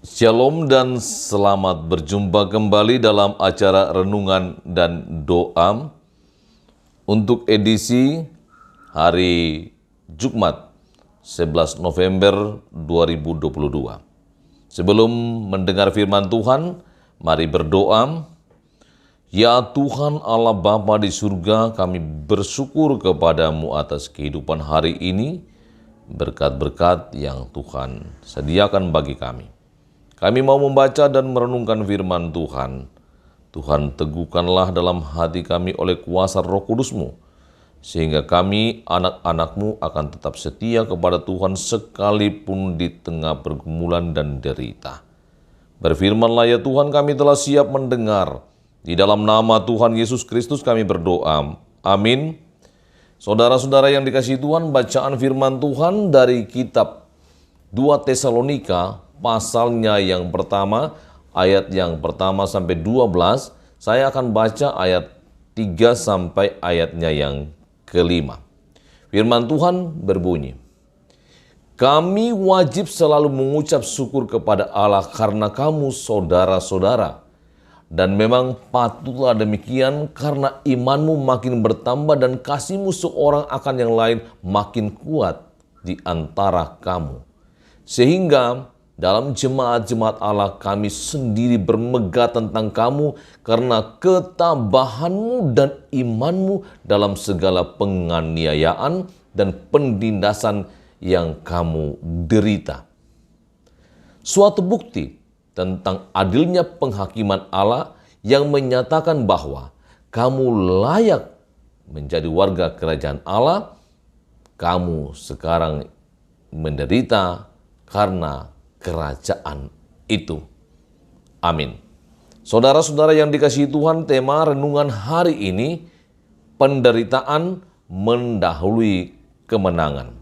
Shalom dan selamat berjumpa kembali dalam acara Renungan dan Doa untuk edisi hari Jumat 11 November 2022. Sebelum mendengar firman Tuhan, mari berdoa. Ya Tuhan Allah Bapa di surga, kami bersyukur kepadamu atas kehidupan hari ini, berkat-berkat yang Tuhan sediakan bagi kami. Kami mau membaca dan merenungkan firman Tuhan. Tuhan, teguhkanlah dalam hati kami oleh kuasa Roh Kudus-Mu, sehingga kami, anak-anak-Mu, akan tetap setia kepada Tuhan sekalipun di tengah pergumulan dan derita. Berfirmanlah ya Tuhan, kami telah siap mendengar. Di dalam nama Tuhan Yesus Kristus kami berdoa. Amin. Saudara-saudara yang dikasihi Tuhan, bacaan firman Tuhan dari kitab 2 Tesalonika, pasalnya yang pertama, ayat yang pertama sampai 12, saya akan baca ayat 3 sampai ayatnya yang kelima. Firman Tuhan berbunyi, kami wajib selalu mengucap syukur kepada Allah karena kamu saudara-saudara. Dan memang patutlah demikian karena imanmu makin bertambah dan kasihmu seorang akan yang lain makin kuat di antara kamu. Sehingga dalam jemaat-jemaat Allah kami sendiri bermegah tentang kamu karena ketabahanmu dan imanmu dalam segala penganiayaan dan penindasan yang kamu derita. Suatu bukti tentang adilnya penghakiman Allah yang menyatakan bahwa kamu layak menjadi warga kerajaan Allah, kamu sekarang menderita karena kerajaan itu. Amin. Saudara-saudara yang dikasihi Tuhan, tema renungan hari ini, penderitaan mendahului kemenangan.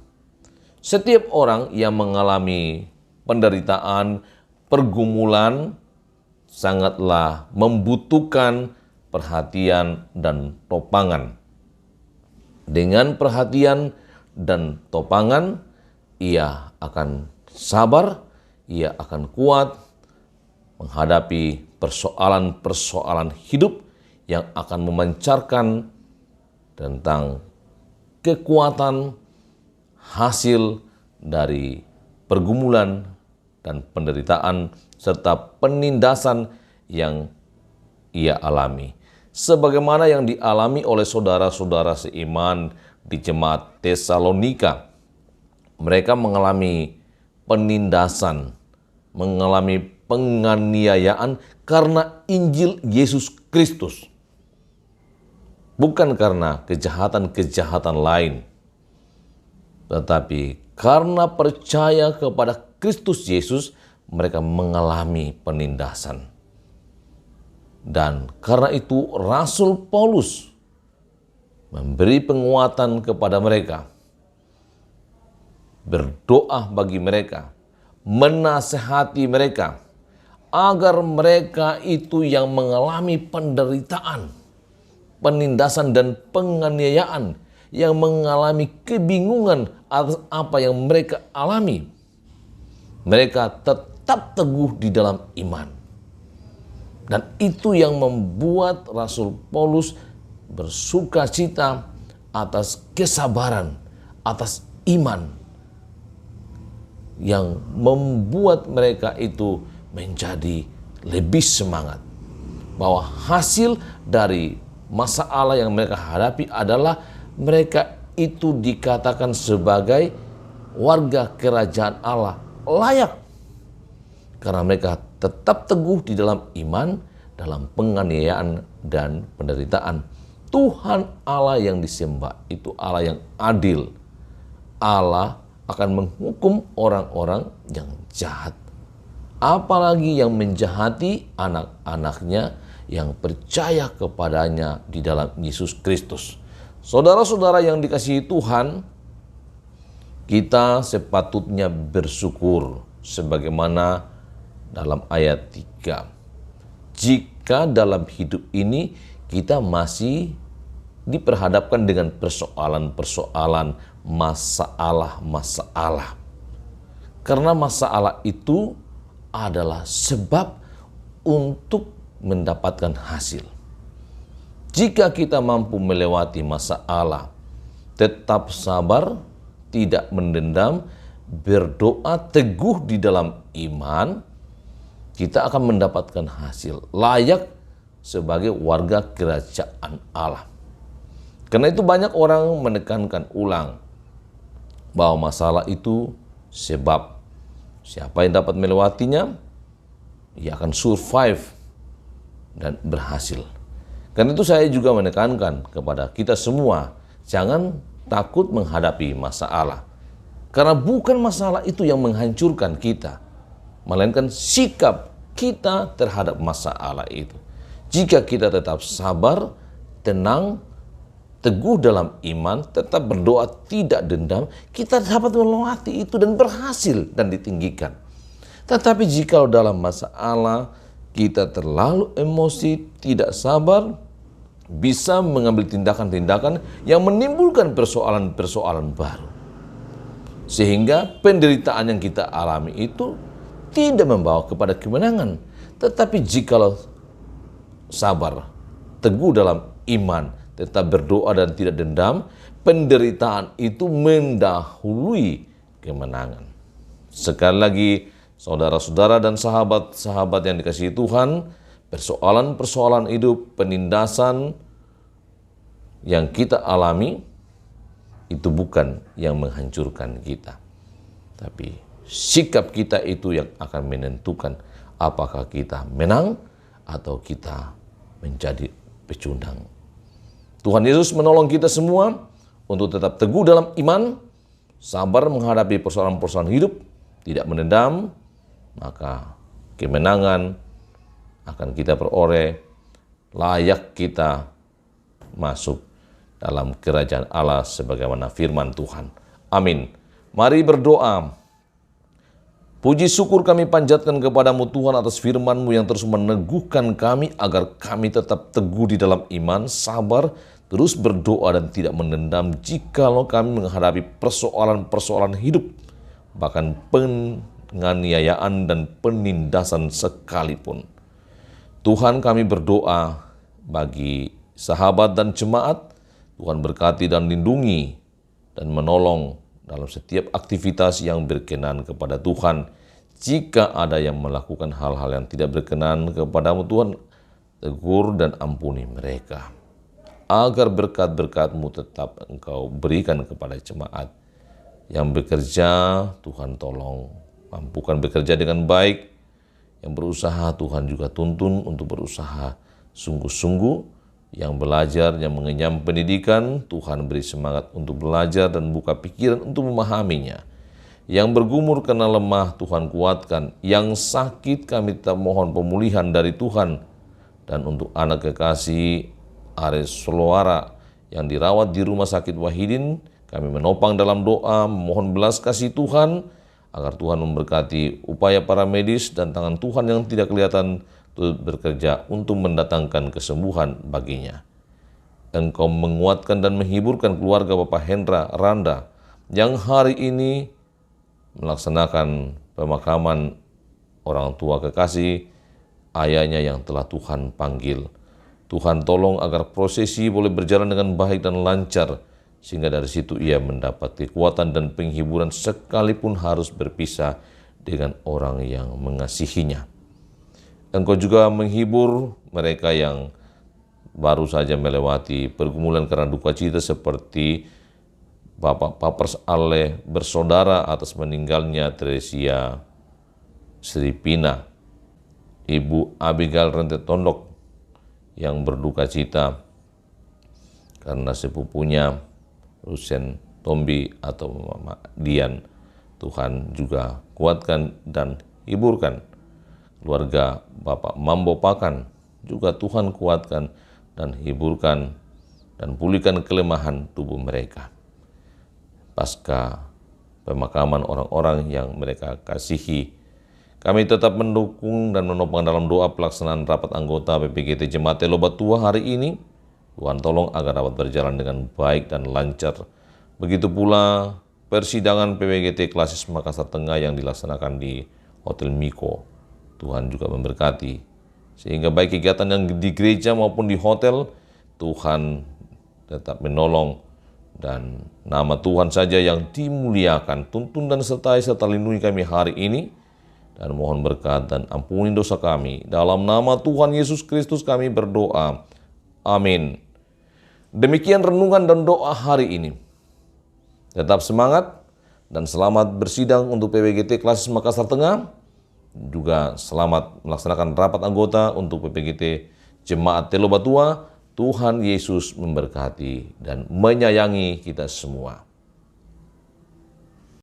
Setiap orang yang mengalami penderitaan, pergumulan, sangatlah membutuhkan perhatian dan topangan. Dengan perhatian dan topangan, ia akan sabar, ia akan kuat menghadapi persoalan-persoalan hidup yang akan memancarkan tentang kekuatan hasil dari pergumulan dan penderitaan serta penindasan yang ia alami. Sebagaimana yang dialami oleh saudara-saudara seiman di jemaat Tesalonika. Mereka mengalami penindasan, mengalami penganiayaan karena Injil Yesus Kristus. Bukan karena kejahatan-kejahatan lain, tetapi karena percaya kepada Kristus Yesus, mereka mengalami penindasan. Dan karena itu Rasul Paulus memberi penguatan kepada mereka, berdoa bagi mereka, menasehati mereka, agar mereka itu yang mengalami penderitaan, penindasan dan penganiayaan, yang mengalami kebingungan atas apa yang mereka alami, mereka tetap teguh di dalam iman. Dan itu yang membuat Rasul Paulus bersuka cita atas kesabaran, atas iman, yang membuat mereka itu menjadi lebih semangat. Bahwa hasil dari masalah yang mereka hadapi adalah mereka itu dikatakan sebagai warga kerajaan Allah, layak. Karena mereka tetap teguh di dalam iman, dalam penganiayaan dan penderitaan. Tuhan Allah yang disembah itu Allah yang adil. Allah akan menghukum orang-orang yang jahat. Apalagi yang menjahati anak-anaknya yang percaya kepadanya di dalam Yesus Kristus. Saudara-saudara yang dikasihi Tuhan, kita sepatutnya bersyukur sebagaimana dalam ayat 3. Jika dalam hidup ini kita masih diperhadapkan dengan persoalan-persoalan, masalah-masalah. Karena masalah itu adalah sebab untuk mendapatkan hasil. Jika kita mampu melewati masalah, tetap sabar, tidak mendendam, berdoa teguh di dalam iman, kita akan mendapatkan hasil layak sebagai warga kerajaan Allah. Karena itu banyak orang menekankan ulang bahwa masalah itu sebab. Siapa yang dapat melewatinya, ia akan survive dan berhasil. Karena itu saya juga menekankan kepada kita semua, jangan takut menghadapi masalah. Karena bukan masalah itu yang menghancurkan kita, melainkan sikap kita terhadap masalah itu. Jika kita tetap sabar, tenang, teguh dalam iman, tetap berdoa, tidak dendam, kita dapat melewati itu dan berhasil dan ditinggikan. Tetapi jika dalam masalah kita terlalu emosi, tidak sabar, bisa mengambil tindakan-tindakan yang menimbulkan persoalan-persoalan baru. Sehingga penderitaan yang kita alami itu tidak membawa kepada kemenangan. Tetapi jikalau sabar, teguh dalam iman, tetap berdoa dan tidak dendam, penderitaan itu mendahului kemenangan. Sekali lagi, saudara-saudara dan sahabat-sahabat yang dikasihi Tuhan, persoalan-persoalan hidup, penindasan yang kita alami, itu bukan yang menghancurkan kita. Tapi sikap kita itu yang akan menentukan apakah kita menang atau kita menjadi pecundang. Tuhan Yesus menolong kita semua untuk tetap teguh dalam iman, sabar menghadapi persoalan-persoalan hidup, tidak menendam, maka kemenangan akan kita peroleh, layak kita masuk dalam kerajaan Allah sebagaimana firman Tuhan. Amin. Mari berdoa. Puji syukur kami panjatkan kepadamu Tuhan atas firman-Mu yang terus meneguhkan kami agar kami tetap teguh di dalam iman, sabar, terus berdoa dan tidak menendam jikalau kami menghadapi persoalan-persoalan hidup, bahkan penganiayaan dan penindasan sekalipun. Tuhan, kami berdoa bagi sahabat dan jemaat, Tuhan berkati dan lindungi dan menolong dalam setiap aktivitas yang berkenan kepada Tuhan. Jika ada yang melakukan hal-hal yang tidak berkenan kepadamu Tuhan, tegur dan ampuni mereka. Agar berkat-berkat-Mu tetap Engkau berikan kepada jemaat. Yang bekerja, Tuhan tolong mampukan bekerja dengan baik. Yang berusaha, Tuhan juga tuntun untuk berusaha sungguh-sungguh. Yang belajar, yang mengenyam pendidikan, Tuhan beri semangat untuk belajar dan buka pikiran untuk memahaminya. Yang bergumur karena lemah, Tuhan kuatkan. Yang sakit, kami tetap mohon pemulihan dari Tuhan. Dan untuk anak kekasih Ares Soloara yang dirawat di Rumah Sakit Wahidin, kami menopang dalam doa, mohon belas kasih Tuhan, agar Tuhan memberkati upaya para medis dan tangan Tuhan yang tidak kelihatan bekerja untuk mendatangkan kesembuhan baginya. Engkau menguatkan dan menghiburkan keluarga Bapak Hendra Randa yang hari ini melaksanakan pemakaman orang tua kekasih ayahnya yang telah Tuhan panggil. Tuhan tolong agar prosesi boleh berjalan dengan baik dan lancar, sehingga dari situ ia mendapat kekuatan dan penghiburan sekalipun harus berpisah dengan orang yang mengasihinya. Engkau juga menghibur mereka yang baru saja melewati pergumulan karena duka cita seperti Bapak Papers Ale bersaudara atas meninggalnya Teresia Sripina, Ibu Abigail Rentet Tondok yang berduka cita karena sepupunya Rusen Tombi atau Mama Dian. Tuhan juga kuatkan dan hiburkan. Keluarga Bapak Mambo Pakan juga Tuhan kuatkan dan hiburkan dan pulihkan kelemahan tubuh mereka. Pasca pemakaman orang-orang yang mereka kasihi, kami tetap mendukung dan menopang dalam doa pelaksanaan rapat anggota PPGT Jemaat Lobat Tua hari ini. Tuhan tolong agar dapat berjalan dengan baik dan lancar. Begitu pula persidangan PPGT Klasis Makassar Tengah yang dilaksanakan di Hotel Miko. Tuhan juga memberkati. Sehingga baik kegiatan yang di gereja maupun di hotel, Tuhan tetap menolong. Dan nama Tuhan saja yang dimuliakan. Tuntun dan sertai serta lindungi kami hari ini. Dan mohon berkat dan ampuni dosa kami. Dalam nama Tuhan Yesus Kristus kami berdoa. Amin. Demikian renungan dan doa hari ini. Tetap semangat dan selamat bersidang untuk PPGT Klasis Makassar Tengah. Juga selamat melaksanakan rapat anggota untuk PPGT Jemaat Telo Batua. Tuhan Yesus memberkati dan menyayangi kita semua.